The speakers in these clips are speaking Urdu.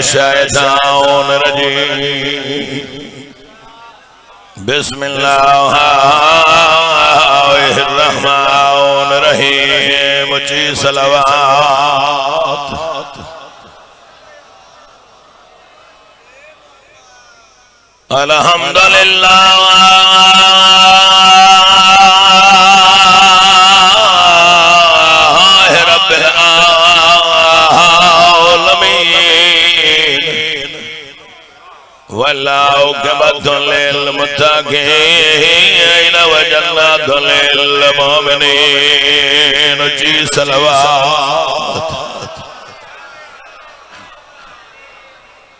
الشیطان الرجیم بسم اللہ الرحمن الرحیم اچھی صلوات الحمدللہ رب العالمین والعاقبۃ للمتقین وجنات للمؤمنین جی صلوات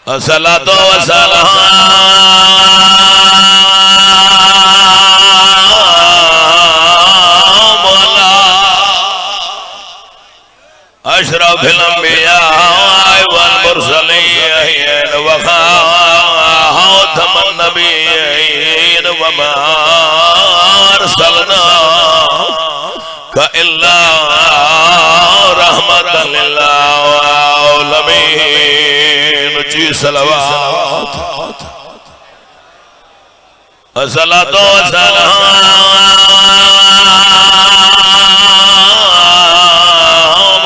الصلاۃ والسلام علی اشرف الانبیاء والمرسلین وخاتم النبیین وما ارسلناک الا رحمۃ للعالمین جی صلوات الصلاۃ والسلام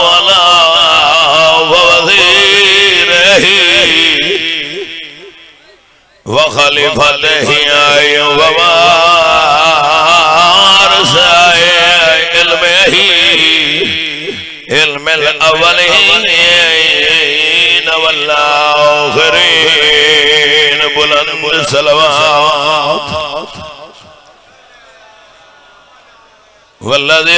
علی وزیرہ وخلیفتہ ووارثہ علمہ علم الاولین والآخرین بلند صلوات والذی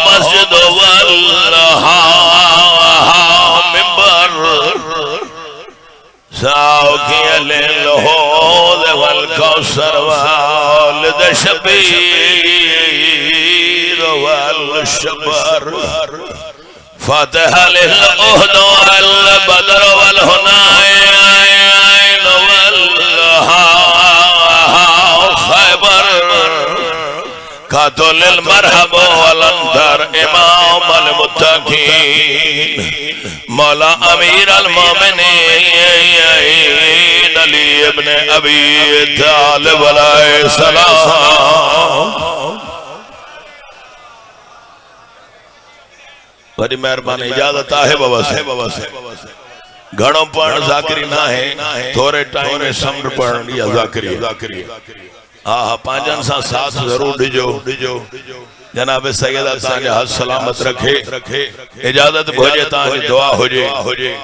مسجد والمنبر ساوکی للحوض والکوثر والد شبیر والشبر فاتح للعہد والبدر والحنین والخیبر قاتل المرحب والانتر امام المتقین مولا امیر المومنین علی ابن ابی طالب علیہ السلام بڑی مہربانی اجازت ہے بابا سے گھڑوں پر ذاکری نہ ہے تھوڑے ٹائم میں سمر پر یا ذاکری آہا پانچن سا ساتھ ضرور ڈیجو جناب سیدہ تانجہ حد سلامت رکھے اجازت بھوجے تانجہ دعا ہو جے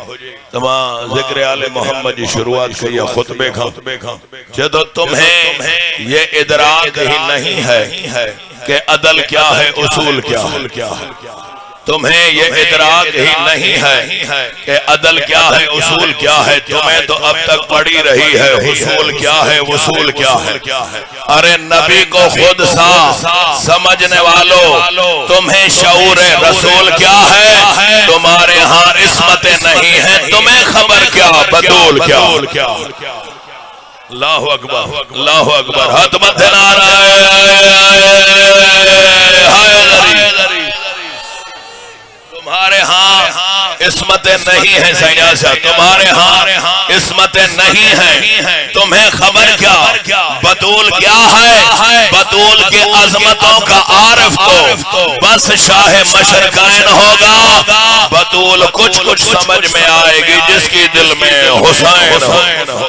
تمام ذکر آل محمد جی شروعات کیا خطبے کھا جدو تمہیں یہ ادراک ہی نہیں ہے کہ عدل کیا ہے اصول کیا ہے تمہیں یہ ادراک ہی نہیں ہے کہ عدل کیا ہے اصول کیا ہے تمہیں تو اب تک پڑی رہی ہے حصول کیا ہے وصول کیا ہے ارے نبی کو خود سا سمجھنے والوں تمہیں شعور رسول کیا ہے تمہارے ہاں عصمت نہیں ہے تمہیں خبر کیا بدول کیا اللہ اکبر اللہ اکبر ہاتھ مت نعرہ حیدری تمہارے ہاں عصمتیں نہیں ہیں سیاسہ تمہارے ہاں عصمتیں نہیں ہیں تمہیں خبر کیا بطول کیا ہے بطول کے عظمتوں کا عارف تو بس شاہ مشرقین ہوگا بطول کچھ سمجھ میں آئے گی جس کی دل میں حسین ہو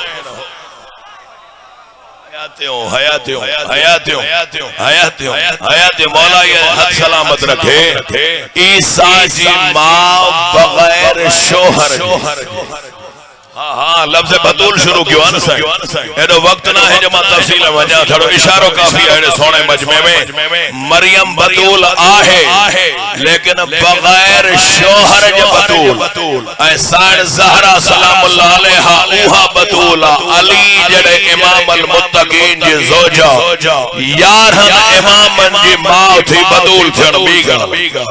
حیاتیوں مولا یہ حد سلامت رکھے عیسیٰ جی ماں بغیر شوہر ہاں لفظ بطول شروع کیوں ایڈو وقت نہ ہے جمع تفصیل وجہ تھڑو اشاروں کافی ہے سونے مجمع میں مریم بطول آہے لیکن بغیر شوہر جو بطول ایسان زہرہ سلام اللہ علیہا اوہا بطولا علی جڑے امام المتقین جی زوجہ یارہن امام جی ماں تھی بطول تھڑ بیگا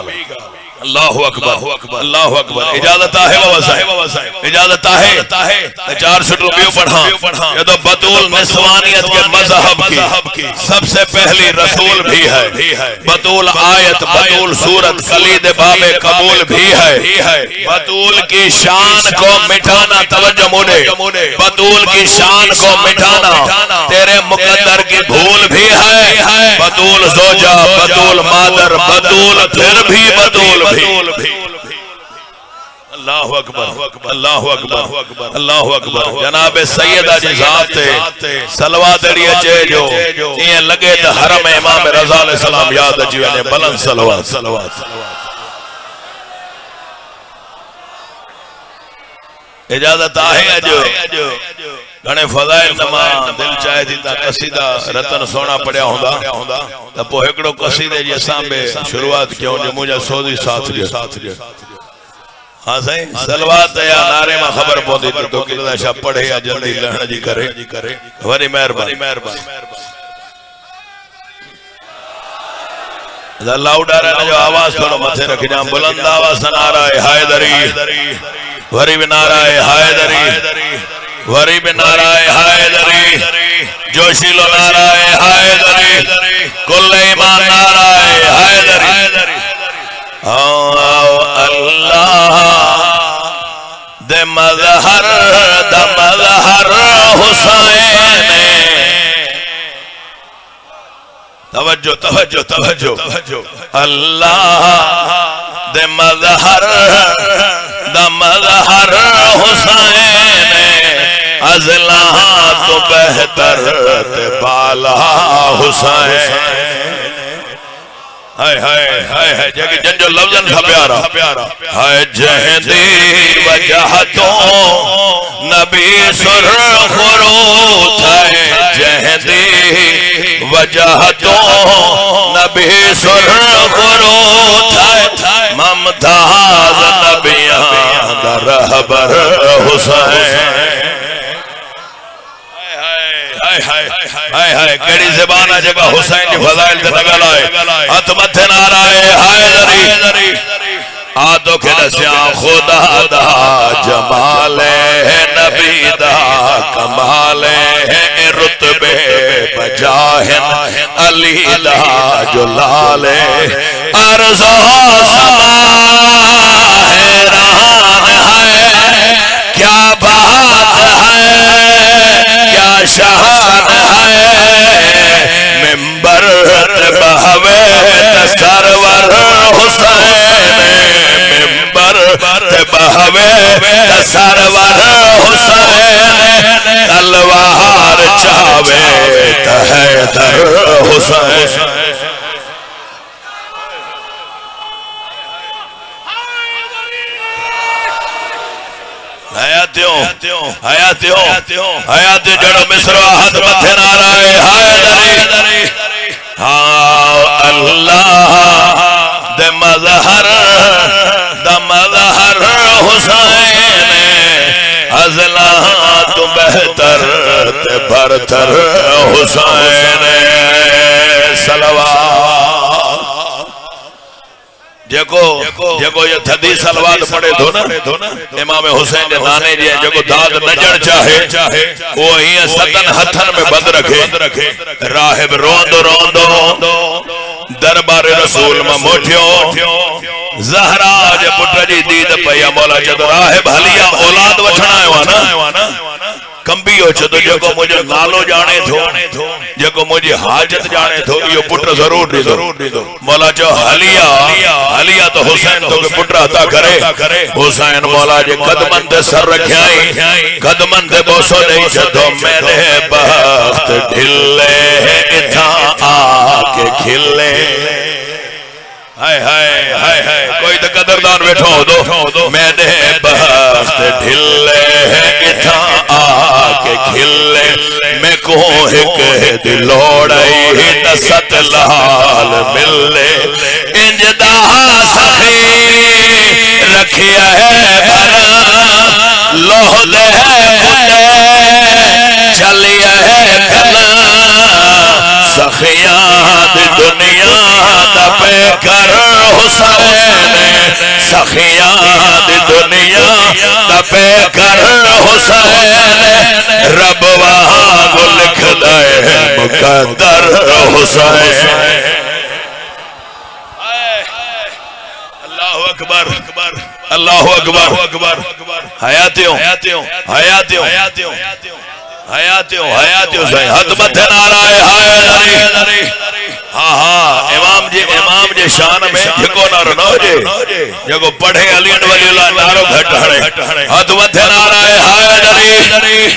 اللہ اکبر اللہ اکبر اجازت ہے بابا صاحب اجازت ہے 400 روپیوں پڑھا یہ تو بطول نسوانیت کے مذہب کی سب سے پہلی رسول بھی ہے بطول آیت بطول سورت کلید باب قبول بھی ہے بطول کی شان کو مٹانا توجہ مجھے بطول کی شان کو مٹانا تیرے مقدر کی بھول بھی ہے بطول زوجہ بطول مادر بطول پھر بھی بطول بھی اللہ اکبر اللہ اکبر اللہ اکبر جناب سیدہ جی ذات صلوات اڑیے چے جو یہ لگے تے حرم امام رضا علیہ السلام یاد اچھی ونے بلند صلوات اجازت آئے اجو گھنے فضائل نما دل چاہے تھی تا قصیدہ رتن سونا پڑیا ہوندا تا پو ہکڑو قصیدے جی اساں بے شروعات کیوں جو مجھے سوزی ساتھ لیا ہاں صحیح سلوات یا نارے میں خبر پوندی تو کردہ شاہ پڑھے یا جلدی لہن جی کرے وری مہربانی اللہ اڈارے نا جو آواز تھوڑا متھے رکھ جام بلند آواز نارا ہے حیدری وری بنارا ہے حیدری وری بنارا ہے حیدری جوشیلو نارا ہے حیدری کل ایمان نارا ہے حیدری اللہ دے مظہر حسین توجہ اللہ دے مظہر حسین ازلاں تو بہتر تے بالا حسین ہائے ہائے ہائے ہائے جنجو لفظن تھا پیارا ہائے جہدی وجہتوں نبی سرخ روت ہے جہدی وجہتوں نبی سرخ روت ہے ممتاز نبیان در رہبر حسین ہائے ہائے کیڑی زبان ہے جگہ حسین کی فضائل تے نگل آئے ہاتھ متھے نعرہ حیدری آدھو کے دسیاں خدا دا جمال نبی دا کمال رتبے بجاہن علی دا جلال عرض و سما حیران ہے کیا بات ہے کیا شان ہے ممبر بہوے سرور حسین ممبر بہوے سرور حسین تلوار چاوے حیدر حسین حیاتیوں جڑو مصر حد متھے نارائے حیدری اللہ دے مظہر حسین ازلاں تو بہتر تے برتر حسین صلوات جگو یہ تھدی سلوات پڑے دو نا امام حسین نانے جی جگو داد نجڑ چاہے وہ ہی ستن ہتھن میں بند رکھے راہب روندو دربار رسول میں موٹھیوں زہرا جے پٹر جی دید پیا مولا جد راہب حلیہ اولاد وچھنا ہے نا کمبی ہو چھتو جگو مجھے نالو جانے تھو جگو مجھے حاجت جانے تھو یہ پٹر ضرور دیدو مولا جو حلیہ تو حسین تو کہ پٹر عطا کرے حسین مولا جے قدمن دے سر رکھائی قدمن دے بوسو نہیں چھتو میرے بخت ڈھلے اتھا آکے کھلے ہائے ہائے ہائے ہائے کوئی تو قدردان بیٹھو دو میرے بخت ڈھلے اتھا آکے کھلے میں کو ایک دلوڑائی نست لال ملے انجدہ سخی رکھیا ہے بنا لوہ دے کھتے چلیا ہے کھنا سخیات دنیا دا پہ کر حسین سخیاں دی دنیا دا پہ کر حسین رب وہاں کو لکھ دائے مقدر حسین اللہ اکبر اللہ اکبر حیاتیوں حیاتیوں حیاتیوں حیاتیوں سائیں حتمت نعرہ حیدری ہاں ہاں امام جے شان میں جھکو نارو نو جگو پڑھے علی ولی اللہ نارو گھٹڑے حتمت نعرہ حیدری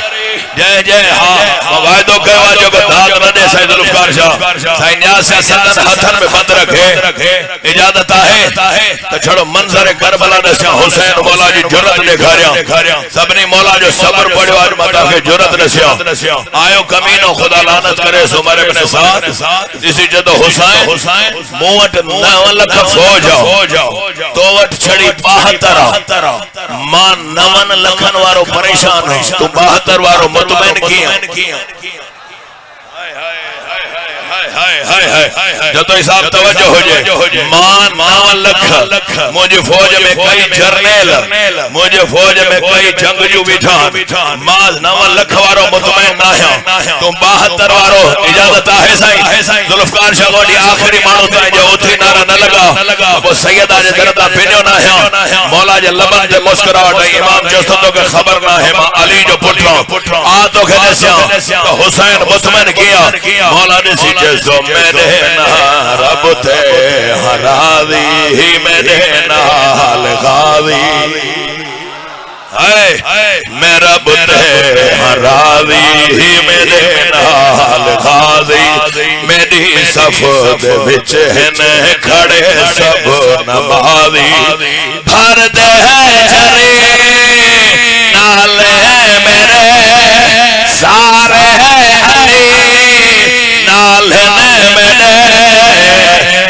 جے جے ہاں وعدو کہوا جو داد نہ دے سید ذوالفقار شاہ سائیں نیاز سے سدن ہتھن میں بند رکھے اجازت آئے تو چھڑو منظر کربلا نسیاں حسین مولا جی جرت دکھاریا سبنی مولا جو صبر پڑھو آج مطا کے جرت نسیاں آئیو کمینو خدا لعنت کرے سمر ابن سعد اسی جدو حسین موٹ نون لکھ فوج تو وٹ چھڑی 72 ماں نون لکھن وارو پریشان ہو تو 72 وارو مطمئن کیا جو تو حساب توجہ ہو جائے مان 9 لکھ مجھے فوج میں کئی جرنیل مجھے فوج میں کئی جنگجو بیٹھان ماز 9 لکھ وارو مطمئن نہ ہے تم 72 وارو اجازت آئے سائیں ذوالفقار شاہ گوڑی آخری مانو تائیں جو اتھی نعرہ نہ لگا وہ سیدہ جے دردہ پینیو نہ ہے مولا جے لبن جے مسکراوٹ ہے امام جستندو کے خبر نہ ہے ماں علی جو پٹھا آتو کے نسیاں تو حسین مطمئن کیا مولا نے سی جزو میرے رب تے ہراوی ہی میرے نال غاوی میں رب تے ہراوی ہی میرے نال غاوی میری صف دے وچ ہن کھڑے سب نباوی بھر دے جری نال میرے سارے علی نال میرے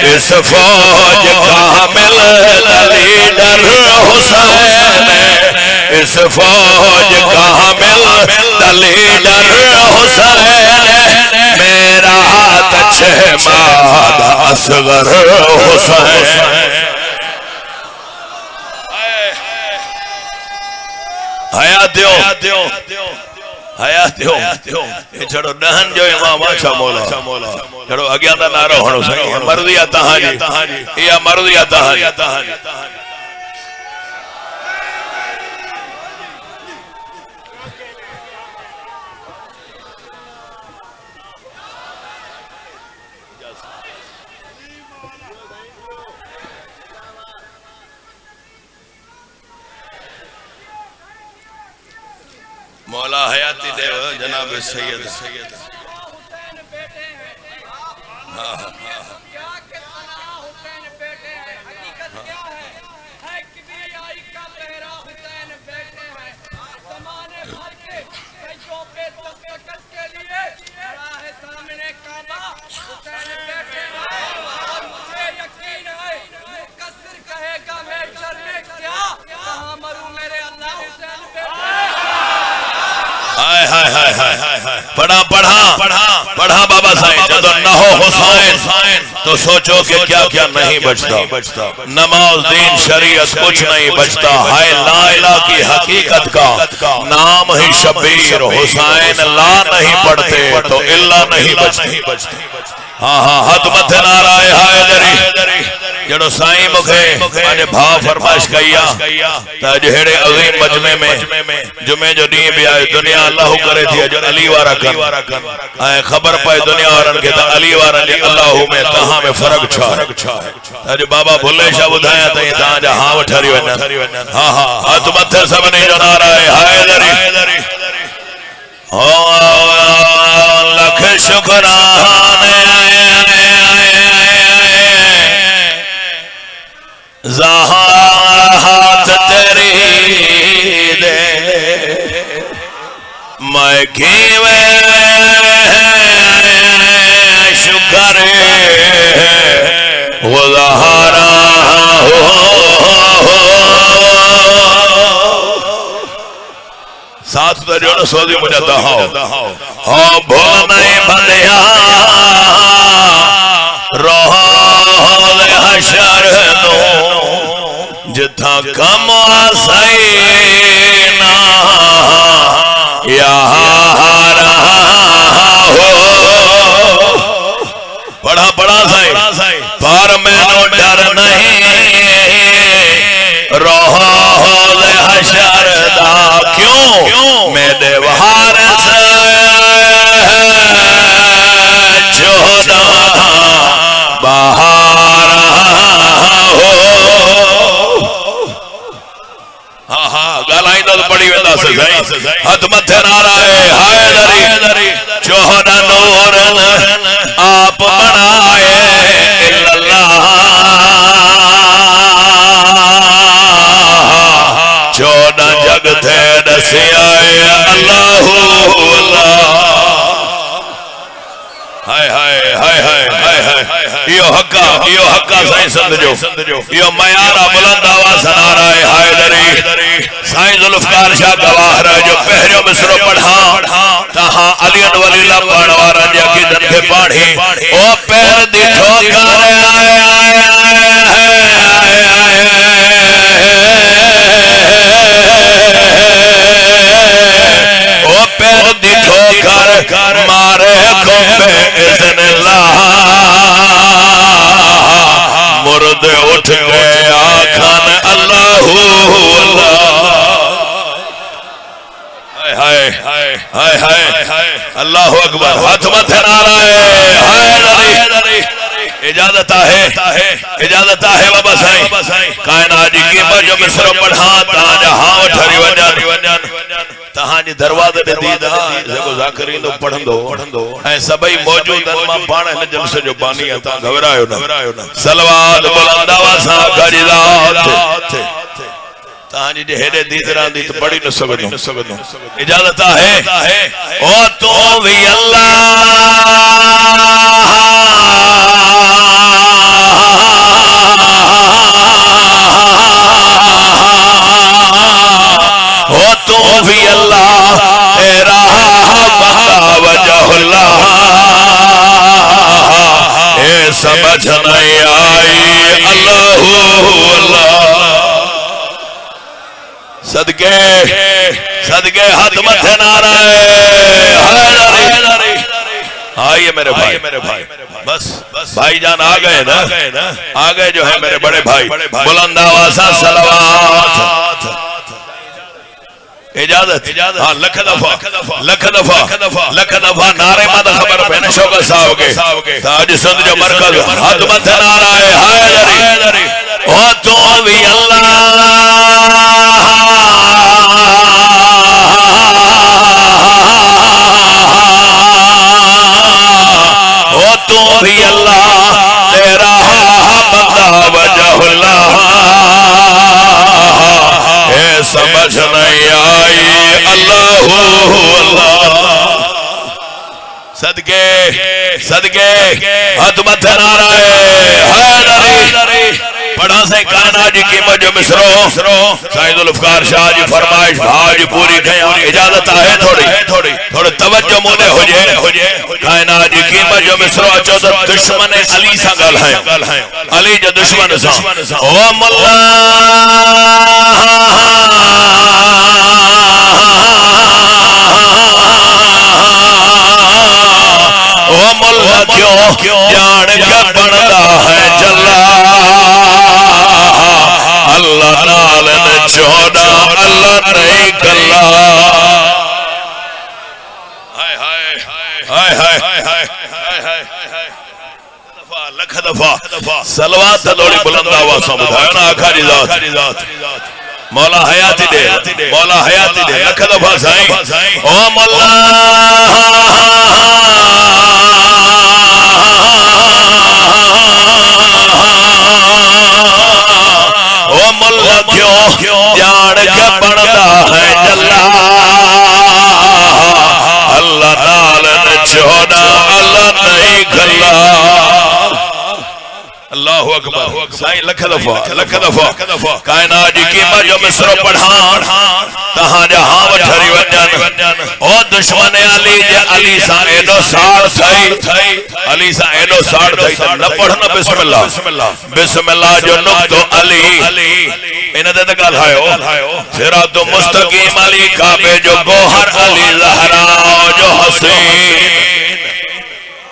اس فوج کامل لیڈر حسین اس فوج کامل لیڈر حسین میرا چہماد اصغر حسین حیاتیوں یہ چھڑو ڈہن جو امام آچھا مولا چھڑو اگیاں دا نعرہ ہونو سکیں مرضیہ تہاں یا مرضیہ تہاں مولا حیاتی دے جناب سید پڑھا بابا سائیں جدو نہ ہو حسین تو سوچو کہ کیا کیا نہیں بچتا نماز دین شریعت کچھ نہیں بچتا ہائے لا الہ کی حقیقت کا نام ہی شبیر حسین لا نہیں پڑھتے تو اللہ نہیں بچتے ہاں حتمت نعرہ حیدری جڑو سائیں مکھے آنے بھاؤ فرمائش کیا تا جہڑے عظیم مجمع میں جمعے جو نہیں بھی آئے دنیا اللہ کرے تھی جو علی وارا کن آئے خبر پائے دنیا وارن کے تا علی وارن جی اللہ میں تہاں میں فرق چھا تا جو بابا بھلے شاہ بدھایا تا یہ تہاں جا ہاں وٹھاری ونن ہاں حتمت سب نے جو نعرہ حیدری لکھ شکرانے زہات تیری دے میں کیوے شکر وزہارا ساتھ تو جو نہ سوزی مجھے دہاؤ بھول نہیں بھلیا روح حشر جتھا کم آسائینا یہاں رہا ہو بڑا بڑا سائیں پر میں نو ڈر نہیں روح حشر دا کیوں میرے وارث چودہ بہار ہو گالائیں تو بڑی ویدہ سے ہاتھ متھے نعرہ حیدری چودہ نورن آپ بنائے اللہ چودہ جگ تھے دسی آئے اللہ ہائے ہائے ہائے ہائے ہائے یہ حقہ سائیں سمجھو یہ میارہ بلند آواز نعرہ حیدری سائیں ذوالفقار شاہ گواہ رہے جو پہریوں مصرو پڑھا تہاں علی ولی اللہ پڑھوارا جا کی دن کے پاڑھی او پیر دی ٹھوکر او پیر دی ٹھوکر مارے کو بے اذن اللہ مرد اٹھ گئے آکھان اللہ ہائے ہائے ہائے اللہ اکبر ہاتھ متھے نعرہ حیدری اجازت ہے بابا سائیں کائنات کی جو مصر پڑھا تہاں جہاں اٹھری ونجان تہاں جی دروازے دے دیدہ جگو ذاکرین دو پڑھندو اے سبئی موجود انما بانے نجم سے جو بانی ہے تاں گھورائیو نا سلوات بلنداوا ساکھا جی ذات تہاں جی ہیڈے دیدران دی تو بڑی نسگدوں اجازت ہے او تو بھی اللہ او تو بھی اللہ تیرا بندہ وجہ اللہ اے سمجھ نہیں آئی اللہ صدقے ہاتھ متھے نعرہ حیدری آئیے میرے بھائی بس بھائی جان آگئے نا آگئے جو ہے میرے بڑے بھائی بلند آوازہ صلوات اجازت ہاں لکھ دفعہ نعرے ماں دا خبر پہنے شوقہ صاحب کے تاج سند جو مرکز ہاتھ متھے نعرہ حیدری او تو بھی اللہ او تو بھی اللہ تیرا بندہ وجہ اللہ اے سمجھ نہیں آئی اللہ صدقے ہاتھ متھے نعرہ حیدری پڑھا سے کائنات جی کی مجھے مصرو سائیں ذوالفقار شاہ جی فرمائش بھاج پوری گئے اجازت ہے تھوڑی توجہ مولے ہو جائے کائنات جی کی مجھے مصرو اچھو تو دشمن علی سا گل ہے علی جو دشمن سا او ملا او ملا کیوں جان کا بڑھتا ہے جلا اللہ نالن چوڑا اللہ نہیں کلا لکھ دفعہ سلوات تلوڑی بلند آوازوں بدھائیو نا آقا جی ذات مولا حیاتی دے لکھ دفعہ سائیں او مولا او مولا کیوں جان کا بڑھتا ہے جلا اللہ نالن چوڑا اللہ نہیں کلا اللہ اکبر سائیں لکھ دفعہ کائنات جی کی مجھو مصر پڑھان تہاں جہاں وٹھری ونجان او دشمن علی سا ایڈو ساڑ تھائی علی سا ایڈو ساڑ تھائی نہ پڑھنا بسم اللہ جو نقطو علی انہیں دے دکھا دھائیو صراط مستقیم علی کعبے جو گوہر علی زہرا جو حسین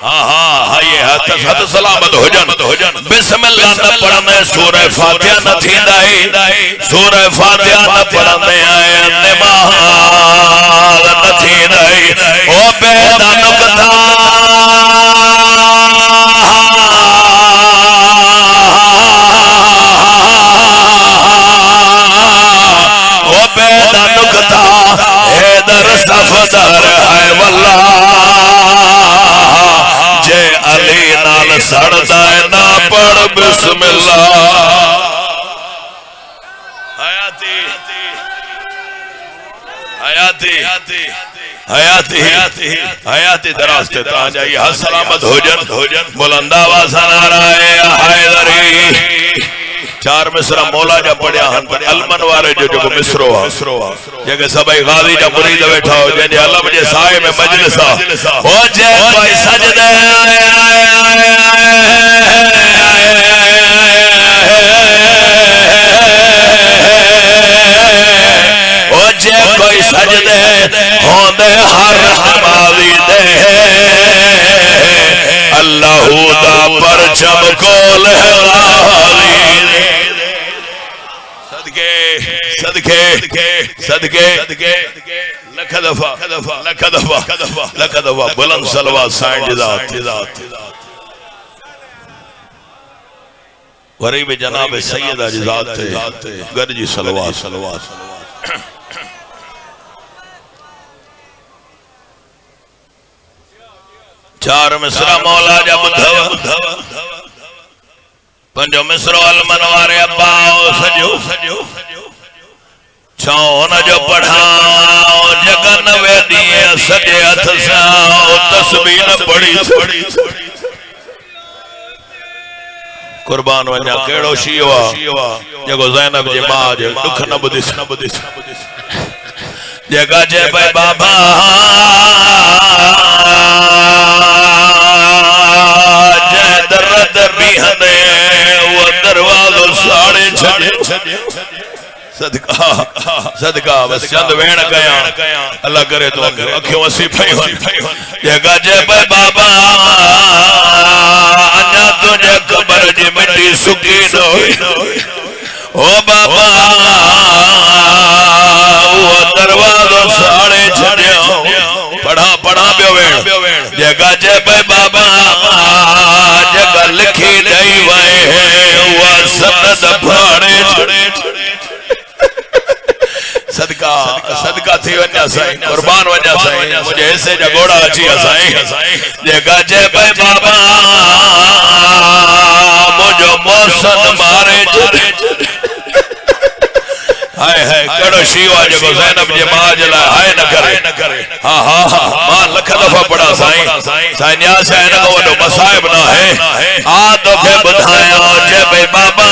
ہاں یہ حد سلامت ہو جن بسم اللہ نہ پڑھنے سورہ فاتحہ نہ تھی دائی سورہ فاتحہ نہ پڑھنے آئے نماز نہ تھی دائی او بیدہ نکتا او بیدہ نکتا حیدر صفدر ہے واللہ جے علی نال سڑدا ہے نہ پڑھ بسم اللہ حیاتی دراستے تا جائیے حد سلامت ہو جن بلند آواز نعرہ حیدری چار مصرہ مولا جا پڑیا ہن پر علمن وارے جو مصرو ہا جگہ سبائی غازی جا مرید بیٹھا ہو جن علم جے سائے میں مجلسہ ہو جے کوئی سجدے ہو جے کوئی سجدے ہوندے ہر نمازی دے اللہ دا پرچم کول ہے غازی صدقے لکھ دفعہ بلند صلوات سائن جزات غریب جناب سیدہ جزات گرجی صلوات چار مصرہ مولا جا بدھو پنجو مصرو المنوار اباؤ سجو چھونا جو پڑھاؤ جگن ویدیے سجے اتساؤ تسبیح پڑھی قربان ونیا کیڑو شیوا جگو زینب جی ماں جے دکھ نبدس جگہ جے بھائی بابا جے درد بیہنے وہ دروازو ساڑے چھڑے صدقہ بس چند وین گیا اللہ کرے تو اکھیوں وسی پھائی ہون جگہ جے بھائی بابا انجا تجھے قبر جی مٹی سکی نوئی او بابا وہ دروازو ساڑے چھڑے پڑھا بیوین جگہ جے بھائی بابا جگہ لکھی دائی وائے ہیں وہ سند پھاڑے صدقہ تھی ونجا سائیں قربان ونجا سائیں مجھے ایسے جگوڑا اچھی سائیں جگہ جے بھائی بابا مجھو موسن مارے چھڑے ہائے کڑو شیوا جگو زینب جی ماں جلا ہائے نہ کرے ہاں ماں لکھ دفعہ پڑا سائیں نیاز ہے نہ وہ مسائب نہ ہے آدھو کے بدھایا جے بھائی بابا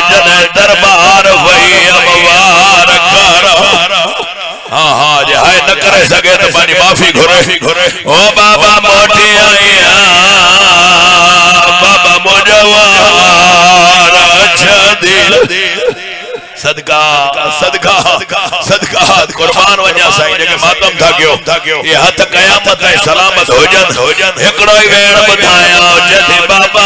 جنہ دربار وہی اموار کرا ہاں جے ہائے نہ کرے سکے تو پانی معافی گھرے او بابا موٹی آئیاں بابا مجوار اچھا دل صدقہ قربان ونجا سائیں جگہ ماتم تھا کیوں یہ ہتھ قیامت ہے سلامت ہو جن ہکڑوئی ویڑ بتایا جدی بابا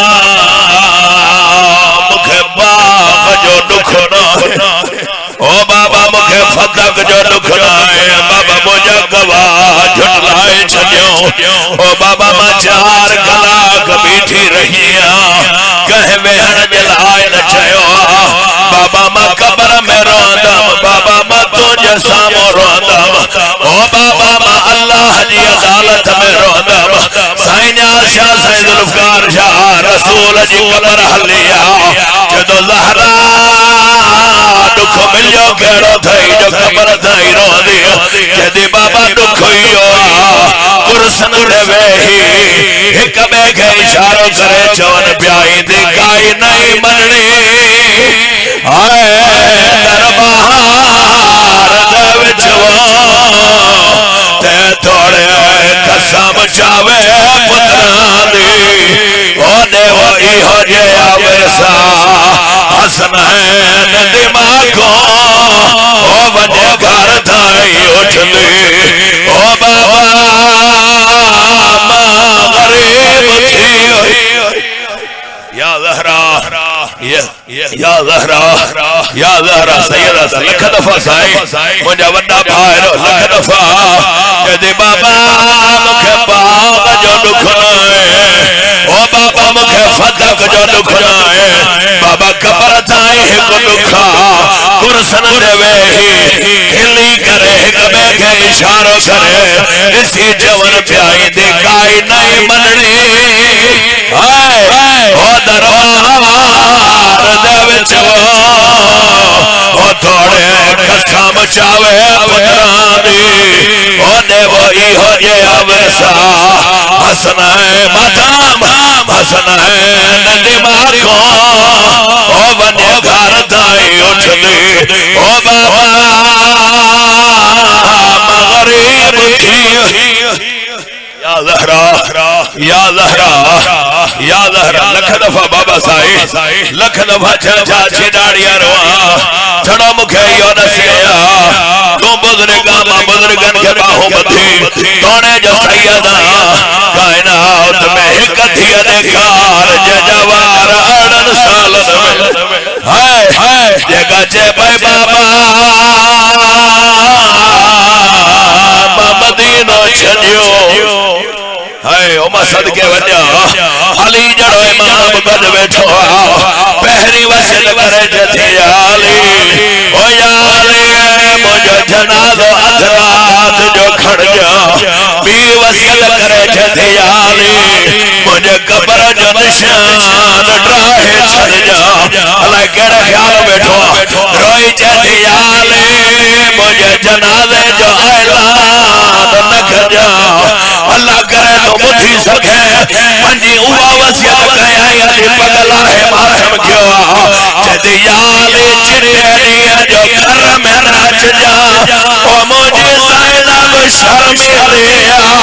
مکھے باغ جو دکھنا ہے او بابا مکھے فتق جو دکھنا ہے بابا مجھا گواہ جھٹ لائے چھجوں او بابا ماں چار گلاک بیٹھی رہیاں کہے ویڑ جلائے نہ چھو بابا ماں قبر میں روندم بابا ماں تجھے سامو روندم او بابا ماں اللہ جی عدالت میں روندم سائیں شاہ سائیں ذوالفقار شاہ رسول جی قبر حلیا جدو زہرا دکھ ملیو کیڑو تھائی جو قبر تھائی رو دیو جدی بابا دکھ ہویا کرسن دے ویہی ایک بے کے اشاروں کرے چون پیائی دکھائی نہیں مرنی آئے دربار دے وچوان تے تھوڑے قسم چاوے پتران دی اونے وہی ہو جے آویسا حس حسنین دماغوں او وجہ گھر دھائی اٹھ لے او بابا ماں غریب تھی یا زہرا یا زہرا یا زہرا سیدہ لکھ دفعہ سائی مجھا وڈا بھائر لکھ دفعہ جدی بابا مکھے باغ جو دکھنائے او بابا مکھے فتق جو دکھنائے بابا قبر تائیں ایک دکھا کرسن دے ویہی ہلی کرے کبے کے اشارہ کرے اسی جون پیائی دیکھائی نہیں مننی او دربار دے وچو او تھوڑے قسم چاوے پتران دی او نے وہی ہو یہ ورسا حسنین مدام حسنین دماغوں او بنے گھر دائی اٹھ لی او بابا مغریب تھی یا زہرا یا زہرا یا زہرا لکھ دفعہ بابا سائی لکھ دفعہ چرچا چھڑاڑیا رواں چھڑا مکھے یو نسیا تو بزرگاں ماں بزرگن کے باہوں بدھی تونے جو سیدہ کائنات میں ایک دھیا دیکھار ججوار اڑن سال ہائے جگہ چے بھائی بابا مدینہ چھڑیو ہائے اوما صدقے وجہ علی جڑو امام گد بیٹھو پہری وسیل کرے جتھی علی او یا علی مجھے جناز و ادرات جو کھڑ جا بی وسیل کرے جتھی علی مجھے قبر جو نشان ڈراہے چھڑ جا اللہ کہڑا خیال بیٹھو روئی جتھی علی مجھے جنازے جو اعلان نکھ جا اللہ کرے تو مجھے سکھے منجی اوہ وسیعت کہے علی پگلا ہے ماتم کیوں جدی علی چٹیڑی جو گھر میں نچ جا او مجھے زینب شرم لیا